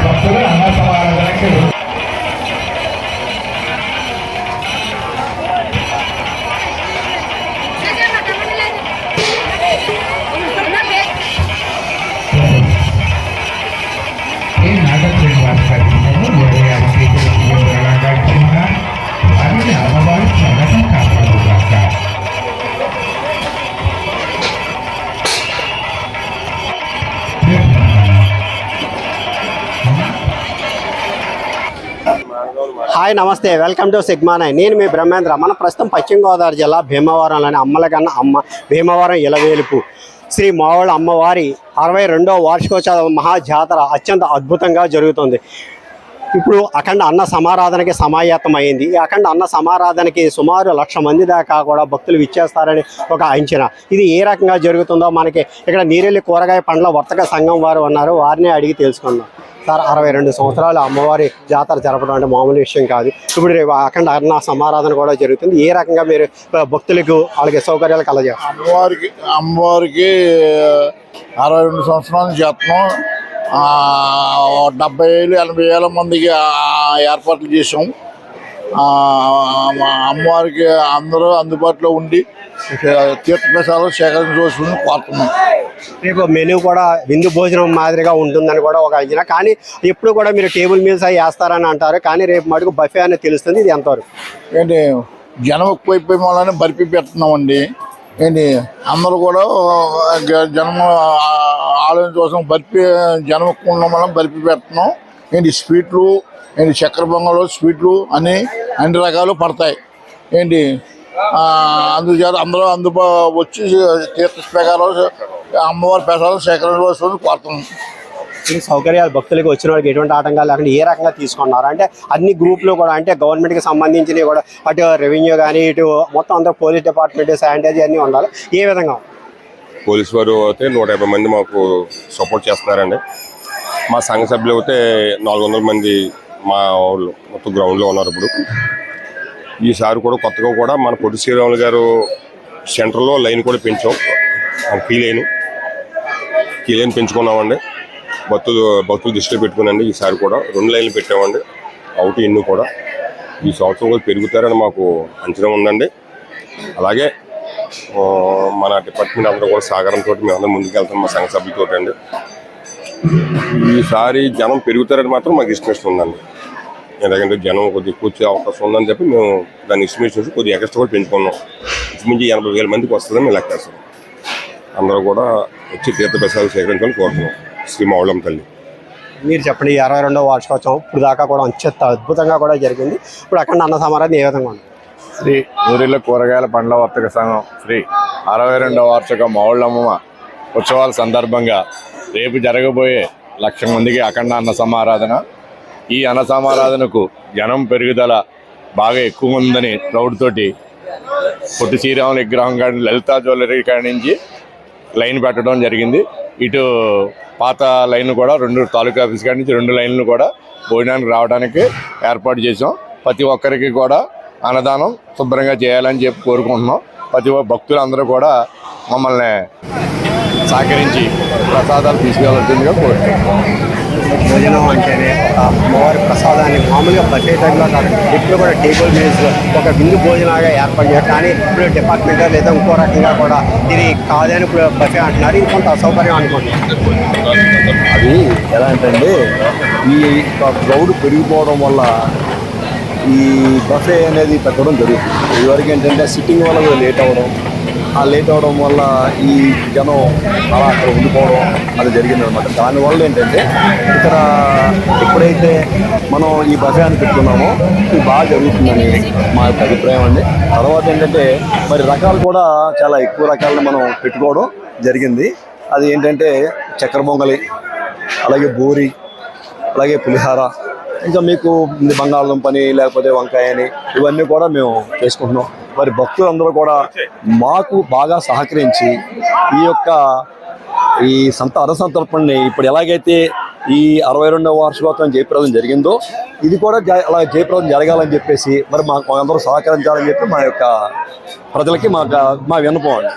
భక్తులు అన్న సమారాధనకి అమ్మవారి చల్లగా కాపాడుగాక. హాయ్ నమస్తే, వెల్కమ్ టు సిగ్మా9. నేను మీ బ్రహ్మేంద్ర. మన ప్రస్తుతం పశ్చిమ గోదావరి జిల్లా భీమవరంలోని అమ్మలకన్నా అమ్మ భీమవరం ఇలవేలుపు శ్రీ మావళ అమ్మవారి 62వ వార్షికోత్సవ మహాజాతర అత్యంత అద్భుతంగా జరుగుతుంది. ఇప్పుడు అఖండ అన్న సమారాధనకి సమాయత్తమైంది. ఈ అఖండ అన్న సమారాధనకి సుమారు 1,00,000 మంది దాకా కూడా భక్తులు విచ్చేస్తారని ఒక అంచనా. ఇది ఏ రకంగా జరుగుతుందో మనకి ఇక్కడ నీరెల్లి కూరగాయ పండ్ల వర్తక సంఘం వారు ఉన్నారు, వారిని అడిగి తెలుసుకుందాం. సార్, 62 సంవత్సరాలు అమ్మవారి జాతర జరపడం అంటే మామూలు విషయం కాదు. ఇప్పుడు రేపు అఖండ అన్న సమారాధన కూడా జరుగుతుంది. ఏ రకంగా మీరు భక్తులకు వాళ్ళకి సౌకర్యాలు కలజేస్తారు? అమ్మవారికి 62 సంవత్సరాల చేస్తున్నాం. 70,000-80,000 మందికి ఏర్పాట్లు చేసాం. అమ్మవారికి అందరూ అందుబాటులో ఉండి తీర్థప్రసాదాలు సేకరించవలసింది కోరుతున్నాం. రేపు మెనూ కూడా విందు భోజనం మాదిరిగా ఉంటుందని కూడా ఒక అంచనా. కానీ ఎప్పుడు కూడా మీరు టేబుల్ మీల్స్ అవి వేస్తారని అంటారు, కానీ రేపు మటుకు బఫే అనేది తెలుస్తుంది. ఇది ఎంతవరకు ఏంటి జనం ఎక్కువైపోయి వల్లనే బర్ఫీ పెడుతున్నామండి. ఏంటి అందరూ కూడా జనం ఆలోచన కోసం బర్ఫీ జనం ఎక్కువ ఉండడం వల్ల బర్ఫీ పెడుతున్నాం. ఏంటి స్వీట్లు, ఏంటి చక్కెర పొంగలు, స్వీట్లు అన్ని రకాలు పడతాయి. ఏంటి అందుచేత అందరూ వచ్చి తీర్థ ప్రకారం అమ్మవారి ప్రసాదం సేకరించవలసింది కోరుతున్నాం. ఈ సౌకర్యాలు భక్తులకు వచ్చిన వాళ్ళకి ఎటువంటి ఆటంకాలు లేకుండా ఏ రకంగా తీసుకున్నారు అంటే అన్ని గ్రూప్లు కూడా, అంటే గవర్నమెంట్కి సంబంధించినవి కూడా, అటు రెవెన్యూ కానీ ఇటు మొత్తం అందరూ పోలీస్ డిపార్ట్మెంట్ శానిటైజర్ అన్నీ ఉండాలి. ఏ విధంగా పోలీసు వారు అయితే 150 మంది మాకు సపోర్ట్ చేస్తున్నారండి. మా సంఘ సభ్యులు అయితే 400 మంది మా వాళ్ళు మొత్తం గ్రౌండ్లో ఉన్నారు. ఇప్పుడు ఈసారి కూడా కొత్తగా కూడా మన పొట్టి శ్రీరాములు గారు సెంటర్లో లైన్ కూడా పెంచాం. కీ లైన్ పెంచుకున్నామండి. భక్తులు దృష్టిలో పెట్టుకునండి. ఈసారి కూడా 2 లైన్లు పెట్టామండి. అవుట్ ఇన్ను కూడా ఈ సంవత్సరం కూడా పెరుగుతారని మాకు అంచనా ఉందండి. అలాగే మన డిపార్ట్మెంట్ అందరూ కూడా సహకారంతో మేమందరం ముందుకెళ్తాం మా సంఘ సభ్యులతో అండి. ఈసారి జనం పెరుగుతారని మాత్రం మాకు ఎస్టిమేషన్ ఉందండి. ఎందుకంటే జనం కొద్దిగా ఎక్కువ వచ్చే అవకాశం ఉందని చెప్పి మేము దాన్ని ఎస్టిమేషన్ కొద్దిగా ఎక్స్ట్రా కూడా పెంచుకున్నాం. ఇంచుమించి 80,000 మందికి వస్తుందని మేము లెక్కేస్తాం. అందరూ కూడా వచ్చి తీర్థ ప్రసాదాలు సేకరించాలని కోరుతున్నాం. శ్రీ మావళమ్మ తల్లి. మీరు చెప్పండి, 62వ వార్షికోత్సవం ఇప్పుడు దాకా కూడా అత్యంత అద్భుతంగా కూడా జరిగింది. ఇప్పుడు అక్కడ అన్న సమారాధన ఏ విధంగా ఉంది? శ్రీ నూరెల్లి కూరగాయల పండ్ల వర్తక సంఘం శ్రీ 62వ వార్షిక మావళమ్మ ఉత్సవాల సందర్భంగా రేపు జరగబోయే 1,00,000 మందికి అఖండ అన్న సమారాధన. ఈ అన్న సమారాధనకు జనం పెరుగుదల బాగా ఎక్కువ ఉందని ప్రౌడ్ తోటి పొట్టి శ్రీరాముల విగ్రహం కానీ లలితా జ్యువెలరీ కాడి నుంచి లైన్ పెట్టడం జరిగింది. ఇటు పాత లైన్ కూడా 2 తాలూకా ఆఫీస్ కాడి నుంచి 2 లైన్లు కూడా భోజనానికి రావడానికి ఏర్పాటు చేసాం. ప్రతి ఒక్కరికి కూడా అన్నదానం శుభ్రంగా చేయాలని చెప్పి కోరుకుంటున్నాం. ప్రతి భక్తులందరూ కూడా మమ్మల్ని సహకరించి ప్రసాదాలు తీసుకెళ్ళాల్సిందిగా కోరుతున్నాం. భోజనం అంటేనే అమ్మవారి ప్రసాదాన్ని మామూలుగా బఫే టైంలో కాదు, ఇప్పుడు కూడా టేబుల్ మీల్స్లో ఒక విందు భోజనాలుగా ఏర్పాటు చేయాలి. కానీ ఇప్పుడు డిపార్ట్మెంట్ లేదా ఇంకో రకంగా కూడా ఇది కాదని ఇప్పుడు బఫే అంటున్నారు. ఇది కొంత అసౌకర్యం అనుకుంటున్నాను. అది ఎలా అంటే ఈ క్రౌడ్ పెరిగిపోవడం వల్ల ఈ బఫే అనేది పెట్టడం జరుగుతుంది. ఇదివరకు ఏంటంటే సిట్టింగ్ వల్ల లేట్ అవ్వడం, ఆ లేట్ అవడం వల్ల ఈ జనం అలా అక్కడ ఉండిపోవడం అది జరిగిందనమాట. దానివల్ల ఏంటంటే ఇక్కడ ఎప్పుడైతే మనం ఈ బఫే అని పెట్టుకున్నామో ఇది బాగా జరుగుతుందని మా యొక్క అభిప్రాయం అండి. తర్వాత ఏంటంటే మరి రకాలు కూడా చాలా ఎక్కువ రకాలను మనం పెట్టుకోవడం జరిగింది. అది ఏంటంటే చక్కెర పొంగలి, అలాగే బూరి, అలాగే పులిహార, ఇంకా మీకు బంగాళదుంపని లేకపోతే వంకాయ అని ఇవన్నీ కూడా మేము చేసుకుంటున్నాం. మరి భక్తులందరూ కూడా మాకు బాగా సహకరించి ఈ అరసంతర్పణని ఇప్పుడు ఎలాగైతే ఈ 62వ వార్షికోత్సవం జయప్రదం జరిగిందో ఇది కూడా అలా జయప్రదం జరగాలని చెప్పేసి మరి మాకు అందరూ సహకరించాలని చెప్పి మా యొక్క ప్రజలకి మా విన్నపం అండి.